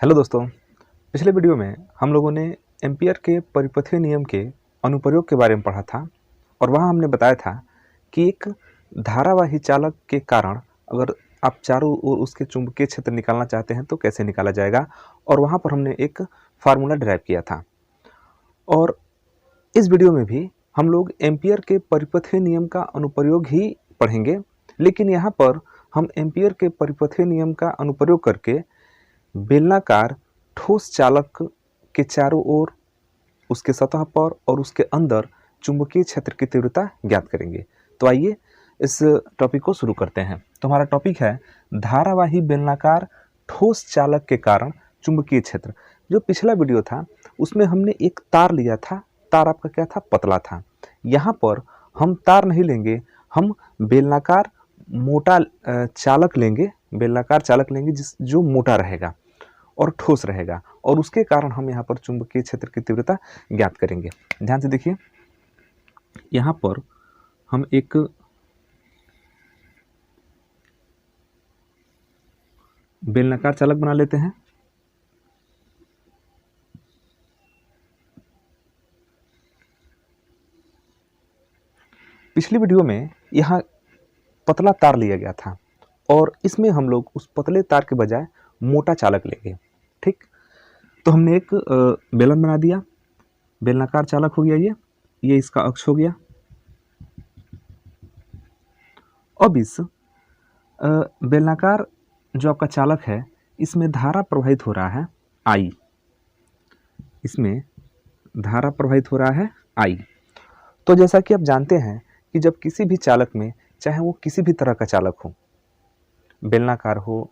Hello दोस्तों। पिछले video में हम लोगों ने एम्पियर के परिपथीय नियम के अनुप्रयोग के बारे में पढ़ा था और वहाँ हमने बताया था कि एक धारावाही चालक के कारण अगर आप चारों ओर उसके चुंबकीय क्षेत्र निकालना चाहते हैं तो कैसे निकाला जाएगा, और वहाँ पर हमने एक फार्मूला डिराइव किया था। और इस वीडियो में भी हम लोग एम्पियर के परिपथीय नियम का अनुप्रयोग ही पढ़ेंगे, लेकिन यहाँ पर हम एम्पियर के परिपथीय नियम का अनुप्रयोग करके बेलनाकार ठोस चालक के चारों ओर, उसके सतह पर और उसके अंदर चुंबकीय क्षेत्र की तीव्रता ज्ञात करेंगे। तो आइए इस टॉपिक को शुरू करते हैं। तो हमारा टॉपिक है धारावाही बेलनाकार ठोस चालक के कारण चुंबकीय क्षेत्र। जो पिछला वीडियो था उसमें हमने एक तार लिया था, तार आपका क्या था, पतला था। यहाँ पर हम तार नहीं लेंगे, हम बेलनाकार मोटा चालक लेंगे, बेलनाकार चालक लेंगे जो मोटा रहेगा और ठोस रहेगा, और उसके कारण हम यहाँ पर चुंबकीय क्षेत्र की तीव्रता ज्ञात करेंगे। ध्यान से देखिए, यहाँ पर हम एक बेलनाकार चालक बना लेते हैं। पिछली वीडियो में यहाँ पतला तार लिया गया था और इसमें हम लोग उस पतले तार के बजाय मोटा चालक लेंगे। ठीक, तो हमने एक बेलन बना दिया, बेलनाकार चालक हो गया, ये इसका अक्ष हो गया। अब इस बेलनाकार जो आपका चालक है इसमें धारा प्रवाहित हो रहा है I, इसमें धारा प्रवाहित हो रहा है I। तो जैसा कि आप जानते हैं कि जब किसी भी चालक में, चाहे वो किसी भी तरह का चालक हो, बेलनाकार हो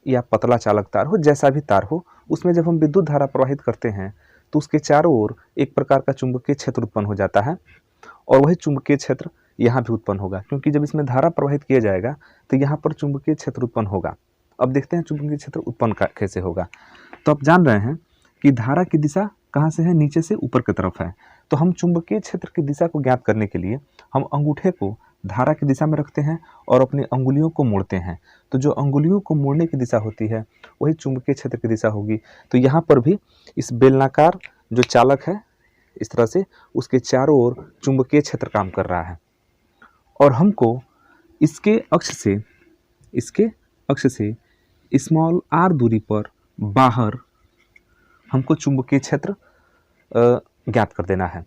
या पतला चालक तार हो, जैसा भी तार हो, उसमें जब हम विद्युत धारा प्रवाहित करते हैं तो उसके चारों ओर एक प्रकार का चुंबकीय क्षेत्र उत्पन्न हो जाता है, और वही चुंबकीय क्षेत्र यहाँ भी उत्पन्न होगा, क्योंकि जब इसमें धारा प्रवाहित किया जाएगा तो यहाँ पर चुंबकीय क्षेत्र उत्पन्न होगा। अब देखते हैं चुंबकीय क्षेत्र उत्पन्न कैसे होगा। तो आप जान रहे हैं कि धारा की दिशा कहाँ से है, नीचे से ऊपर की तरफ है। तो हम चुंबकीय क्षेत्र की दिशा को ज्ञात करने के लिए हम अंगूठे को धारा की दिशा में रखते हैं और अपनी अंगुलियों को मोड़ते हैं। तो जो अंगुलियों को मोड़ने की दिशा होती है वही चुंबकीय क्षेत्र की दिशा होगी। तो यहाँ पर भी इस बेलनाकार जो चालक है, इस तरह से उसके चारों ओर चुंबकीय क्षेत्र काम कर रहा है, और हमको इसके अक्ष से स्मॉल r दूरी पर बाहर हमको चुंबकीय क्षेत्र ज्ञात कर देना है।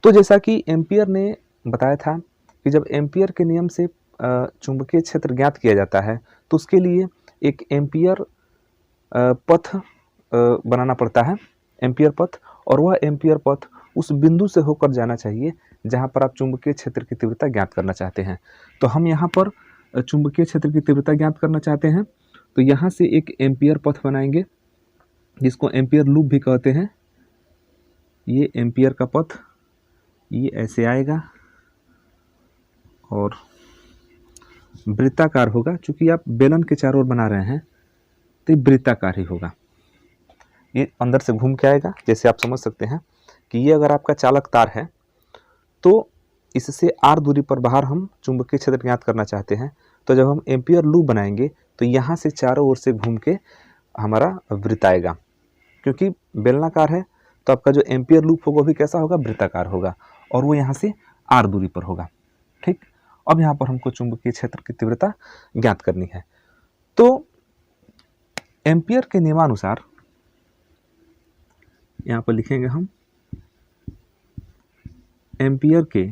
तो जैसा कि एम्पियर ने बताया था कि जब एम्पियर के नियम से चुंबकीय क्षेत्र ज्ञात किया जाता है तो उसके लिए एक एम्पियर पथ बनाना पड़ता है, एम्पियर पथ, और वह एम्पियर पथ उस बिंदु से होकर जाना चाहिए जहां पर आप चुंबकीय क्षेत्र की तीव्रता ज्ञात करना चाहते हैं। तो हम यहाँ पर चुंबकीय क्षेत्र की तीव्रता ज्ञात करना चाहते हैं, तो यहाँ से एक एम्पियर पथ बनाएंगे जिसको एम्पियर लूप भी कहते हैं। ये एम्पियर का पथ ये ऐसे आएगा और वृत्ताकार होगा। चूंकि आप बेलन के चारों ओर बना रहे हैं तो ये वृत्ताकार ही होगा। ये अंदर से घूम के आएगा। जैसे आप समझ सकते हैं कि ये अगर आपका चालक तार है तो इससे r दूरी पर बाहर हम चुंबकीय क्षेत्र ज्ञात करना चाहते हैं। तो जब हम एम्पियर लूप बनाएंगे तो यहाँ से चारों ओर से घूम के हमारा वृत्त आएगा। क्योंकि बेलनाकार है तो आपका जो एम्पियर लूप होगा वो भी कैसा होगा, वृत्ताकार होगा, और वो यहाँ से r दूरी पर होगा। ठीक, अब यहाँ पर हमको चुंबकीय क्षेत्र की तीव्रता ज्ञात करनी है। तो एम्पियर के नियमानुसार यहाँ पर लिखेंगे हम, एम्पियर के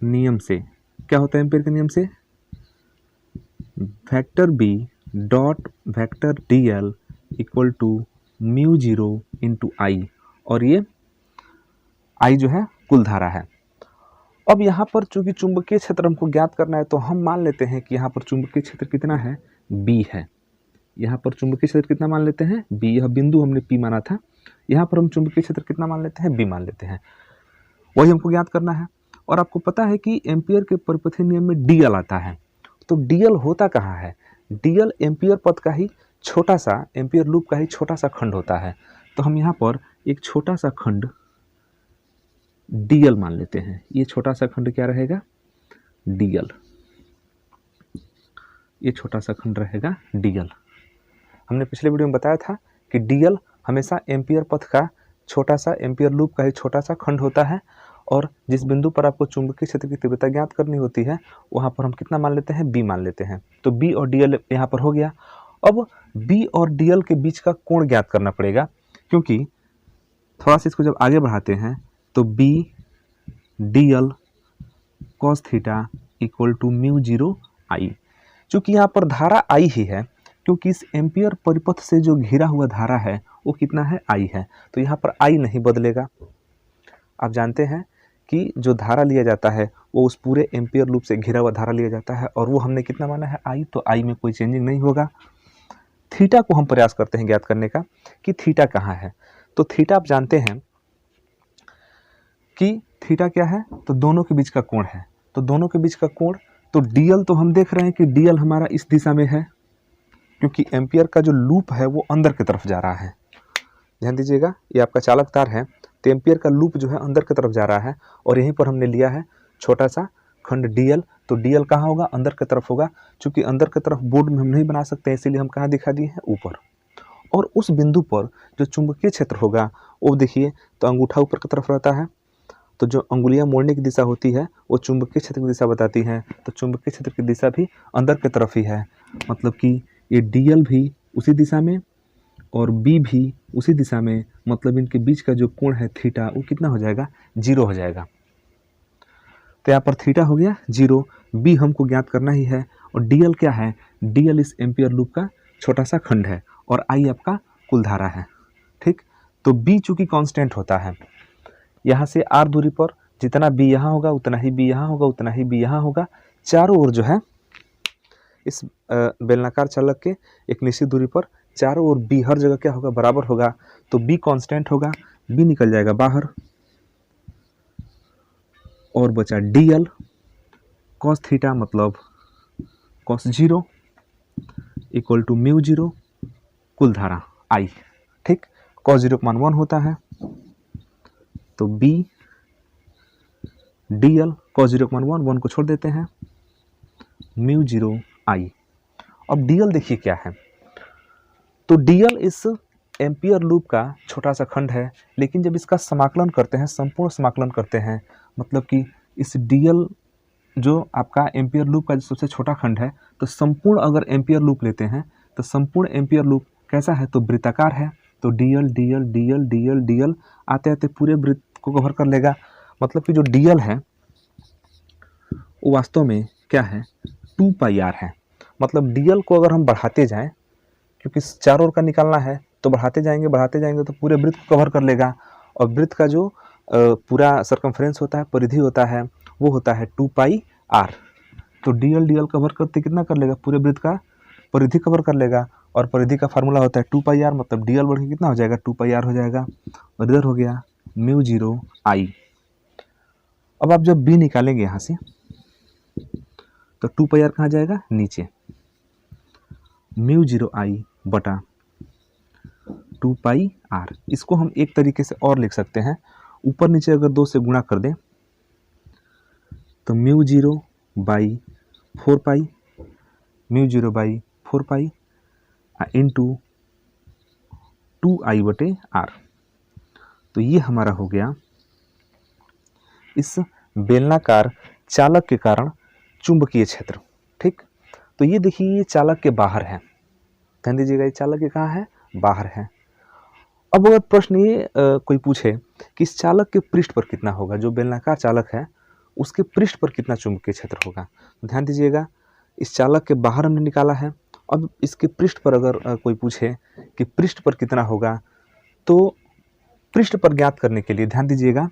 नियम से क्या होता है, एम्पियर के नियम से vector B dot vector D L equal to mu zero into I, और ये आई जो है कुल धारा है। अब यहाँ पर चूंकि चुंबकीय क्षेत्र हमको ज्ञात करना है तो हम मान लेते हैं कि यहाँ पर चुंबकीय क्षेत्र कितना है, बी है। यहाँ पर चुंबकीय क्षेत्र कितना मान लेते हैं, बी। यह बिंदु हमने पी माना था, यहाँ पर हम चुंबकीय क्षेत्र कितना मान लेते हैं, बी मान लेते हैं। वही हमको ज्ञात करना है। और आपको पता है कि एम्पियर के परिपथीय नियम में डीएल आता है। तो डीएल होता कहाँ है, डीएल एम्पियर पथ का ही छोटा सा, एम्पियर लूप का ही छोटा सा खंड होता है। तो हम यहाँ पर एक छोटा सा खंड डीएल मान लेते हैं। ये छोटा सा खंड क्या रहेगा, डीएल। ये छोटा सा खंड रहेगा डीएल। हमने पिछले वीडियो में बताया था कि डीएल हमेशा एम्पियर पथ का छोटा सा, एम्पियर लूप का ही छोटा सा खंड होता है, और जिस बिंदु पर आपको चुंबकीय क्षेत्र की तीव्रता ज्ञात करनी होती है वहाँ पर हम कितना मान लेते हैं, बी मान लेते हैं। तो बी और डीएल यहाँ पर हो गया। अब बी और डीएल के बीच का कोण ज्ञात करना पड़ेगा, क्योंकि थोड़ा सा इसको जब आगे बढ़ाते हैं तो B DL cos theta equal to mu zero I. चूँकि यहाँ पर धारा आई ही है, क्योंकि इस एम्पियर परिपथ से जो घिरा हुआ धारा है वो कितना है, आई है, तो यहाँ पर आई नहीं बदलेगा। आप जानते हैं कि जो धारा लिया जाता है वो उस पूरे एम्पियर लूप से घिरा हुआ धारा लिया जाता है, और वो हमने कितना माना है, आई, तो आई में कोई चेंजिंग नहीं होगा। थीटा को हम प्रयास करते हैं ज्ञात करने का कि थीटा कहाँ है। तो थीटा आप जानते हैं कि थीटा क्या है, तो दोनों के बीच का कोण है। तो दोनों के बीच का कोण, तो डीएल तो हम देख रहे हैं कि डीएल हमारा इस दिशा में है, क्योंकि एम्पियर का जो लूप है वो अंदर की तरफ जा रहा है। ध्यान दीजिएगा, ये आपका चालक तार है, तो एम्पियर का लूप जो है अंदर की तरफ जा रहा है, और यहीं पर हमने लिया है छोटा सा खंड डीएल। तो डीएल कहाँ होगा, अंदर की तरफ होगा। चूंकि अंदर की तरफ बोर्ड में हम नहीं बना सकते, इसीलिए हम कहाँ दिखा दिए हैं, ऊपर। और उस बिंदु पर जो चुंबकीय क्षेत्र होगा वो देखिए, तो अंगूठा ऊपर की तरफ रहता है, तो जो अंगुलियां मोड़ने की दिशा होती है वो चुंबकीय क्षेत्र की दिशा बताती हैं। तो चुंबकीय क्षेत्र की दिशा भी अंदर की तरफ ही है, मतलब कि ये डीएल भी उसी दिशा में और बी भी उसी दिशा में, मतलब इनके बीच का जो कोण है थीटा वो कितना हो जाएगा, जीरो हो जाएगा। तो यहाँ पर थीटा हो गया जीरो, बी हमको ज्ञात करना ही है, और डीएल क्या है, डीएल इस एम्पियर लूप का छोटा सा खंड है, और आई आपका कुल धारा है। ठीक, तो बी चूंकि कांस्टेंट होता है, यहाँ से आर दूरी पर जितना बी यहाँ होगा उतना ही बी यहाँ होगा, उतना ही बी यहाँ होगा। चारों ओर जो है इस बेलनाकार चालक के एक निश्चित दूरी पर चारों ओर बी हर जगह क्या होगा, बराबर होगा। तो बी कांस्टेंट होगा, बी निकल जाएगा बाहर, और बचा डीएल कॉस थीटा मतलब cos zero equal to mu zero कुल धारा आई। ठीक, कॉस जीरो का मान 1 होता है, तो बी डीएल कॉस जीरो का मान 1 को छोड़ देते हैं, म्यू जीरो आई। अब डीएल देखिए क्या है, तो डीएल इस एम्पियर लूप का छोटा सा खंड है, लेकिन जब इसका समाकलन करते हैं, संपूर्ण समाकलन करते हैं, मतलब कि इस डीएल जो आपका एम्पियर लूप का जो सबसे छोटा खंड है, तो संपूर्ण अगर एम्पियर लूप लेते हैं तो संपूर्ण एम्पियर लूप कैसा है, तो वृत्ताकार है। तो DL DL DL DL DL आते आते पूरे वृत्त को कवर कर लेगा। मतलब कि जो डीएल है वो वास्तव में क्या है, 2 पाई आर है। मतलब डीएल को अगर हम बढ़ाते जाएं, क्योंकि चारों ओर का निकालना है, तो बढ़ाते जाएंगे तो पूरे वृत्त को कवर कर लेगा। और वृत्त का जो पूरा सरकमफ्रेंस होता है, परिधि होता है, वो होता है 2 पाई आर। तो डीएल डीएल कवर करते कितना कर लेगा, पूरे वृत्त का परिधि कवर कर लेगा, और परिधि का फार्मूला होता है 2 पाई आर, मतलब डीएल बढ़ के कितना हो जाएगा, 2 पाई आर हो जाएगा, और इधर हो गया म्यू जीरो आई। अब आप जब बी निकालेंगे यहाँ से, तो 2 पाई आर कहाँ जाएगा, नीचे, म्यू जीरो आई बटा 2 पाई आर। इसको हम एक तरीके से और लिख सकते हैं, ऊपर नीचे अगर 2 से गुणा कर दें तो mu zero by 4 pi, mu zero by 4 pi into 2 आई बटे आर। तो ये हमारा हो गया इस बेलनाकार चालक के कारण चुंबकीय क्षेत्र। ठीक, तो ये देखिए ये चालक के बाहर है, ध्यान दीजिएगा, ये चालक के कहाँ है, बाहर है। अब अगर प्रश्न ये कोई पूछे कि इस चालक के पृष्ठ पर कितना होगा, जो बेलनाकार चालक है उसके पृष्ठ पर कितना चुंबकीय क्षेत्र होगा, तो ध्यान दीजिएगा इस चालक के बाहर हमने निकाला है। अब इसके पृष्ठ पर अगर कोई पूछे कि पृष्ठ पर कितना होगा, तो पृष्ठ पर ज्ञात करने के लिए ध्यान दीजिएगा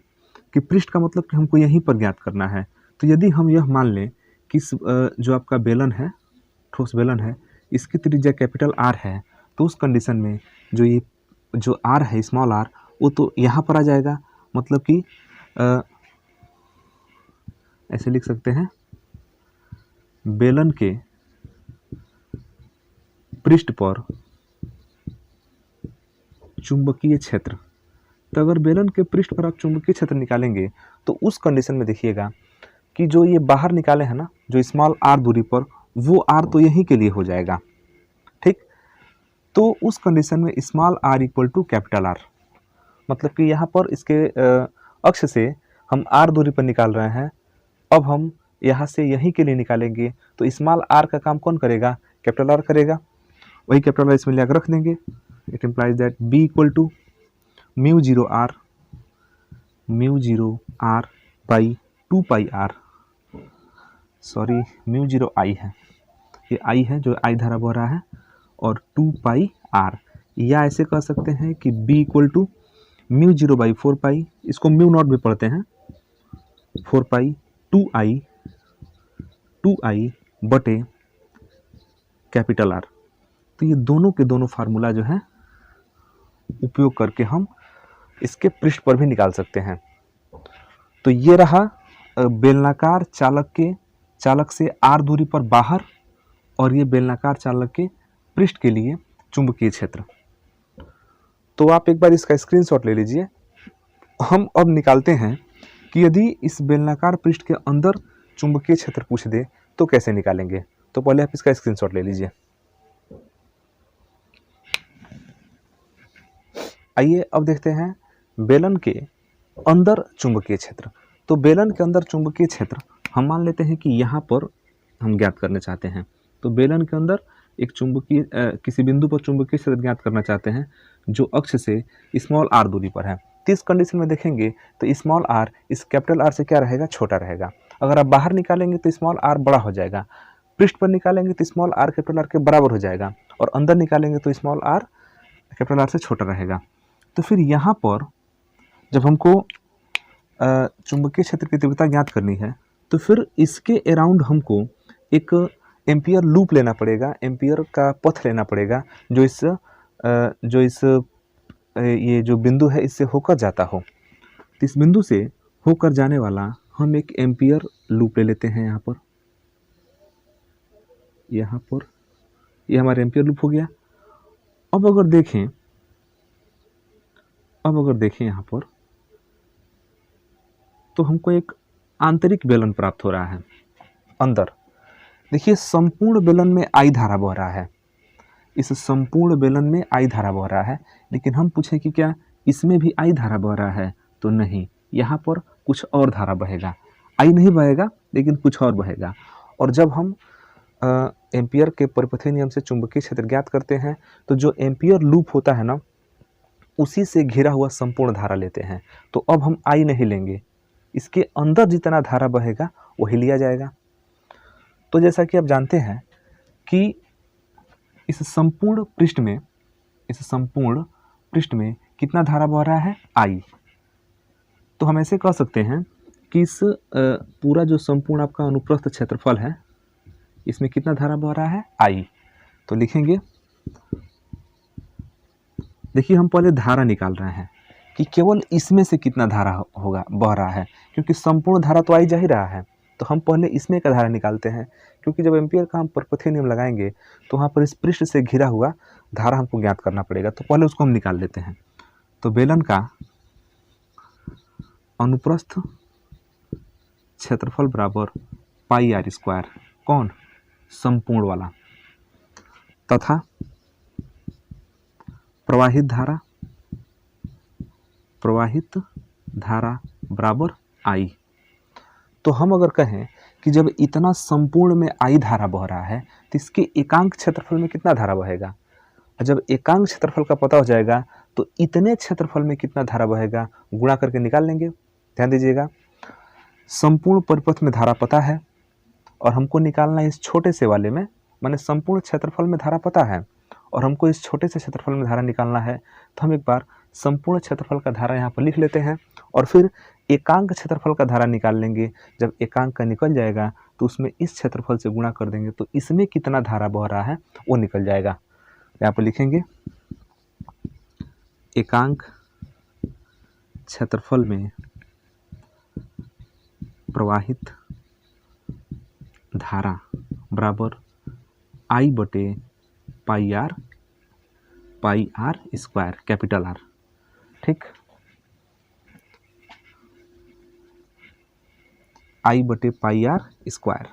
कि पृष्ठ का मतलब कि हमको यहीं पर ज्ञात करना है। तो यदि हम यह मान लें कि जो आपका बेलन है, ठोस बेलन है, इसकी त्रिज्या कैपिटल आर है, तो उस कंडीशन में जो आर है, स्मॉल आर, वो तो यहाँ पर आ जाएगा। मतलब कि ऐसे लिख सकते हैं, बेलन के पृष्ठ पर चुंबकीय क्षेत्र। तो अगर बेलन के पृष्ठ पर आप चुंबकीय क्षेत्र निकालेंगे तो उस कंडीशन में देखिएगा कि जो ये बाहर निकाले हैं ना, जो स्मॉल आर दूरी पर, वो आर तो यहीं के लिए हो जाएगा। ठीक, तो उस कंडीशन में small R equal to capital R, मतलब कि यहाँ पर इसके अक्ष से हम आर दूरी पर निकाल रहे हैं। अब हम यहाँ से यहीं के लिए निकालेंगे तो स्मॉल आर का काम कौन करेगा, कैपिटल आर करेगा। वही कैपिटल आर इसमें ले आकर रख देंगे। It implies that B equal to mu zero R by 2 pi R, sorry mu zero I है, ये आई है जो आई धारा बह रहा है, और 2 पाई आर, या ऐसे कह सकते हैं कि B equal to mu zero by 4 pi, इसको म्यू नॉट भी पढ़ते हैं, 4 पाई 2 आई बटे कैपिटल आर। तो ये दोनों के दोनों फार्मूला जो है उपयोग करके हम इसके पृष्ठ पर भी निकाल सकते हैं। तो ये रहा बेलनाकार चालक से आर दूरी पर बाहर, और ये बेलनाकार चालक के पृष्ठ के लिए चुंबकीय क्षेत्र। तो आप एक बार इसका स्क्रीनशॉट ले लीजिए। हम अब निकालते हैं कि यदि इस बेलनाकार पृष्ठ के अंदर चुंबकीय क्षेत्र पूछ दे तो कैसे निकालेंगे। तो पहले आप इसका स्क्रीनशॉट ले लीजिए। आइए अब देखते हैं बेलन के अंदर चुंबकीय क्षेत्र। तो बेलन के अंदर चुंबकीय क्षेत्र हम मान लेते हैं कि यहाँ पर हम ज्ञात करना चाहते हैं। तो बेलन के अंदर एक चुंबकीय किसी बिंदु पर चुंबकीय क्षेत्र ज्ञात करना चाहते हैं जो अक्ष से स्मॉल आर दूरी पर है। तो इस कंडीशन में देखेंगे तो स्मॉल आर इस कैपिटल आर से क्या रहेगा, छोटा रहेगा। अगर आप बाहर निकालेंगे तो स्मॉल आर बड़ा हो जाएगा, पृष्ठ पर निकालेंगे तो स्मॉल आर कैपिटल आर के बराबर हो जाएगा, और अंदर निकालेंगे तो स्मॉल आर कैपिटल आर से छोटा रहेगा। तो फिर यहाँ पर जब हमको चुंबकीय क्षेत्र की तीव्रता ज्ञात करनी है तो फिर इसके अराउंड हमको एक एम्पियर लूप लेना पड़ेगा, एम्पियर का पथ लेना पड़ेगा जो इस ये जो बिंदु है इससे होकर जाता हो। तो इस बिंदु से होकर जाने वाला हम एक एम्पियर लूप ले लेते हैं। यहाँ पर ये हमारा एम्पियर लूप हो गया। अब अगर देखें यहाँ पर तो हमको एक आंतरिक बेलन प्राप्त हो रहा है। अंदर देखिए संपूर्ण बेलन में आई धारा बह रहा है, इस संपूर्ण बेलन में आई धारा बह रहा है, लेकिन हम पूछे कि क्या इसमें भी आई धारा बह रहा है, तो नहीं, यहाँ पर कुछ और धारा बहेगा, आई नहीं बहेगा लेकिन कुछ और बहेगा। और जब हम एम्पियर के परिपथीय नियम से चुंबकीय क्षेत्र ज्ञात करते हैं तो जो एम्पियर लूप होता है ना, उसी से घिरा हुआ संपूर्ण धारा लेते हैं। तो अब हम आई नहीं लेंगे, इसके अंदर जितना धारा बहेगा वही लिया जाएगा। तो जैसा कि आप जानते हैं कि इस संपूर्ण पृष्ठ में कितना धारा बह रहा है, आई। तो हम ऐसे कह सकते हैं कि इस पूरा जो संपूर्ण आपका अनुप्रस्थ क्षेत्रफल है इसमें कितना धारा बह रहा है, आई। तो लिखेंगे, देखिए हम पहले धारा निकाल रहे हैं कि केवल इसमें से कितना धारा होगा बह रहा है, क्योंकि संपूर्ण धारा तो आई जा ही रहा है। तो हम पहले इसमें का धारा निकालते हैं, क्योंकि जब एम्पियर का हम परिपथीय नियम लगाएंगे तो वहाँ पर इस पृष्ठ से घिरा हुआ धारा हमको ज्ञात करना पड़ेगा। तो पहले उसको हम निकाल लेते हैं। तो बेलन का अनुप्रस्थ क्षेत्रफल बराबर पाई आर स्क्वायर, कौन, संपूर्ण वाला, तथा प्रवाहित धारा बराबर आई। तो हम अगर कहें कि जब इतना संपूर्ण में आई धारा बह रहा है तो इसके एकांक क्षेत्रफल में कितना धारा बहेगा। जब एकांक क्षेत्रफल का पता हो जाएगा तो इतने क्षेत्रफल में कितना धारा बहेगा गुणा करके निकाल लेंगे। ध्यान दीजिएगा, संपूर्ण परिपथ में धारा पता है और हमको निकालना है इस छोटे से वाले में, माने संपूर्ण क्षेत्रफल में धारा पता है और हमको इस छोटे से क्षेत्रफल में धारा निकालना है। तो हम एक बार संपूर्ण क्षेत्रफल का धारा यहाँ पर लिख लेते हैं और फिर एकांक क्षेत्रफल का धारा निकाल लेंगे। जब एकांक का निकल जाएगा तो उसमें इस क्षेत्रफल से गुणा कर देंगे, तो इसमें कितना धारा बह रहा है वो निकल जाएगा। यहाँ पर लिखेंगे एकांक क्षेत्रफल में प्रवाहित धारा बराबर आई बटे पाई आर स्क्वायर, कैपिटल आर। ठीक, आई बटे पाई आर स्क्वायर।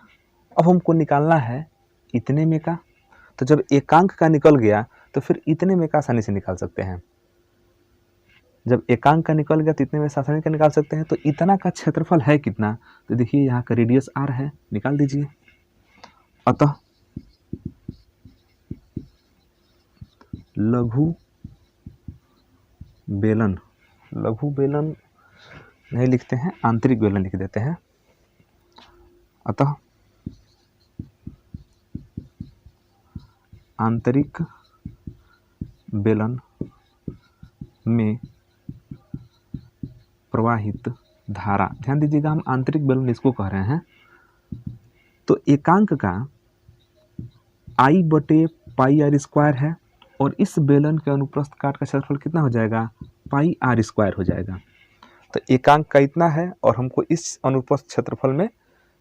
अब हमको निकालना है इतने में का, तो जब एकांक का निकल गया तो फिर इतने में का आसानी से निकाल सकते हैं। जब एकांक का निकल गया तो इतने में से आसानी से निकाल सकते हैं। तो इतना का क्षेत्रफल है कितना, तो देखिए यहाँ का रेडियस r है, निकाल दीजिए। अतः लघु बेलन, लघु बेलन नहीं लिखते हैं, आंतरिक बेलन लिख देते हैं। अतः आंतरिक बेलन में प्रवाहित धारा, ध्यान दीजिएगा हम आंतरिक बेलन इसको कह रहे हैं। तो एकांक का I/πr² है और इस बेलन के अनुप्रस्थ काट का क्षेत्रफल कितना हो जाएगा, πr² हो जाएगा। तो एकांक का इतना है और हमको इस अनुप्रस्थ क्षेत्रफल में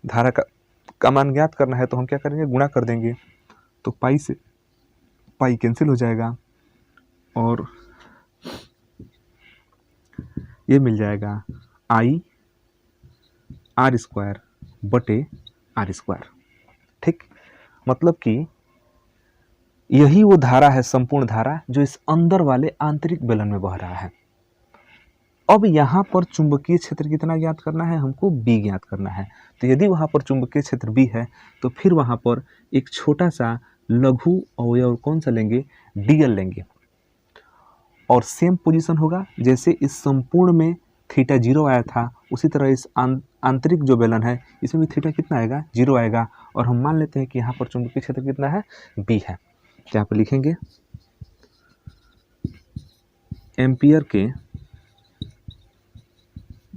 धारा का मान ज्ञात करना है, तो हम क्या करेंगे, गुणा कर देंगे। तो पाई से पाई कैंसिल हो जाएगा और ये मिल जाएगा IR² ठीक। मतलब कि यही वो धारा है, संपूर्ण धारा, जो इस अंदर वाले आंतरिक बेलन में बह रहा है। अब यहाँ पर चुंबकीय क्षेत्र कितना ज्ञात करना है, हमको B ज्ञात करना है। तो यदि वहाँ पर चुंबकीय क्षेत्र B है तो फिर वहाँ पर एक छोटा सा लघु अवयव कौन सा लेंगे, dl लेंगे। और सेम पोजीशन होगा जैसे इस संपूर्ण में थीटा 0 आया था, उसी तरह इस आंतरिक जो बेलन है इसमें भी थीटा कितना आएगा, 0 आएगा। और हम मान लेते हैं कि यहाँ पर चुंबकीय क्षेत्र कितना है, B है। तो यहाँ पर लिखेंगे एम्पियर के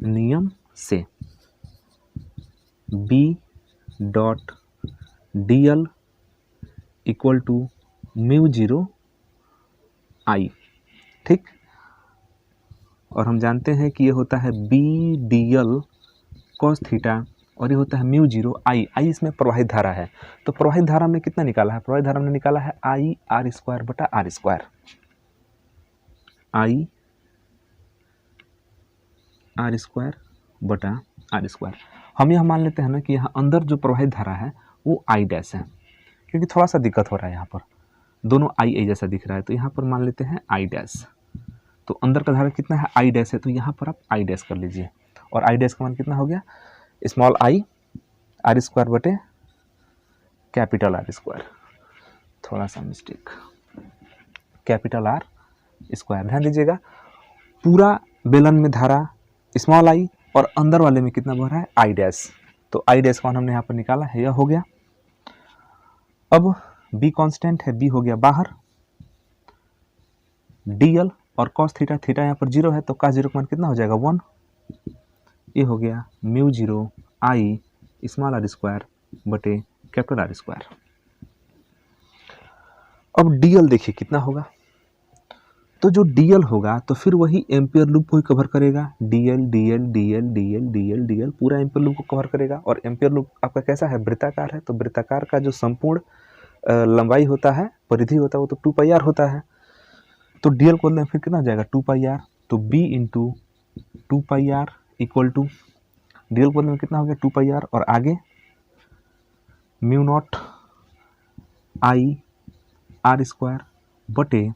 नियम से B.dl इक्वल टू μ0 I, ठीक। और हम जानते हैं कि ये होता है B/dl cos थीटा और ये होता है μ0 I। I इसमें प्रवाहित धारा है। तो प्रवाहित धारा में कितना निकाला है, प्रवाहित धारा में निकाला है IR²/R², IR²/R²। हम यह मान लेते हैं ना कि यहाँ अंदर जो प्रवाहित धारा है वो I' है, क्योंकि थोड़ा सा दिक्कत हो रहा है, यहाँ पर दोनों I जैसा दिख रहा है। तो यहाँ पर मान लेते हैं I'। तो अंदर का धारा कितना है, I' है, तो यहाँ पर आप I' कर लीजिए। और I' का मान कितना हो गया, small I R² capital R², थोड़ा सा मिस्टेक, कैपिटल R²। ध्यान दीजिएगा पूरा बेलन में धारा स्मॉल I और अंदर वाले में कितना बह रहा है, I'। तो I' का हमने यहाँ पर निकाला है, यह हो गया। अब B कांस्टेंट है, B हो गया बाहर, dl और cos थीटा, थीटा यहाँ पर 0 है तो cos 0 का मान कितना हो जाएगा, 1। ये हो गया μ0 I स्मॉल R² बटे कैपिटल R²। अब dl देखिए कितना होगा, तो जो dl होगा तो फिर वही एम्पियर लूप को ही कवर करेगा, dl dl dl dl dl dl पूरा एम्पियर लूप को कवर करेगा। और एम्पियर लूप आपका कैसा है, वृत्ताकार है। तो वृत्ताकार का जो संपूर्ण लंबाई होता है, परिधि होता है, वो तो 2πr होता है। तो dl को फिर कितना हो जाएगा, 2πr। तो b into 2πr equal to dl को कितना हो गया, 2πr और आगे μ0 I R² बटे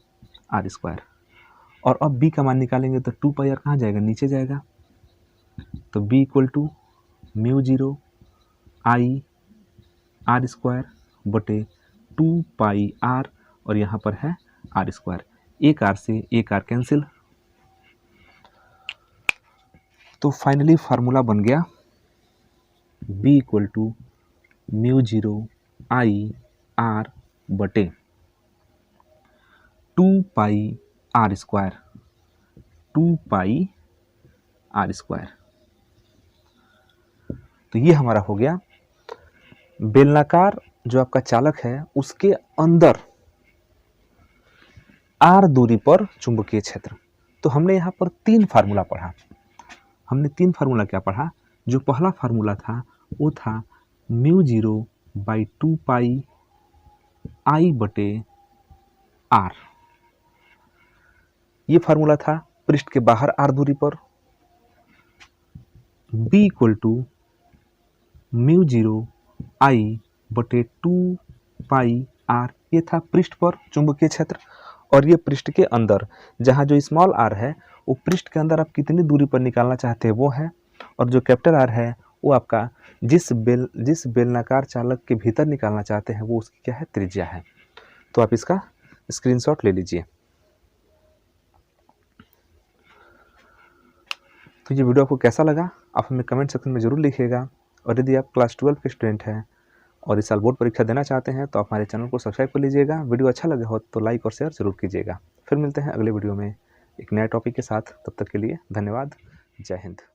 R²। और अब b का मान निकालेंगे तो 2πr कहाँ जाएगा, नीचे जाएगा। तो b equal to μ0 I R² बटे 2πr और यहाँ पर है R²। एक R से एक R कैंसिल। तो फाइनली फार्मूला बन गया b equal to μ0 I R बटे 2πr², 2πr²। तो ये हमारा हो गया बेलनाकार जो आपका चालक है उसके अंदर r दूरी पर चुंबकीय क्षेत्र। तो हमने यहाँ पर 3 फार्मूला पढ़ा। हमने 3 फार्मूला क्या पढ़ा, जो पहला फार्मूला था वो था μ0/2π I बटे r। ये फार्मूला था पृष्ठ के बाहर r दूरी पर। b इक्वल टू μ0 I बटे 2 पाई आर, ये था पृष्ठ पर चुंबकीय क्षेत्र। और ये पृष्ठ के अंदर, जहाँ जो स्मॉल आर है वो पृष्ठ के अंदर आप कितनी दूरी पर निकालना चाहते हैं वो है, और जो कैपिटल आर है वो आपका जिस बेलनाकार चालक के भीतर निकालना चाहते हैं वो उसकी क्या है, त्रिज्या है। तो आप इसका स्क्रीनशॉट ले लीजिए। तो ये वीडियो आपको कैसा लगा आप हमें कमेंट सेक्शन में ज़रूर लिखिएगा। और यदि आप क्लास 12 के स्टूडेंट हैं और इस साल बोर्ड परीक्षा देना चाहते हैं तो आप हमारे चैनल को सब्सक्राइब कर लीजिएगा। वीडियो अच्छा लगे हो तो लाइक और शेयर ज़रूर कीजिएगा। फिर मिलते हैं अगले वीडियो में एक नए टॉपिक के साथ। तब तक के लिए धन्यवाद। जय हिंद।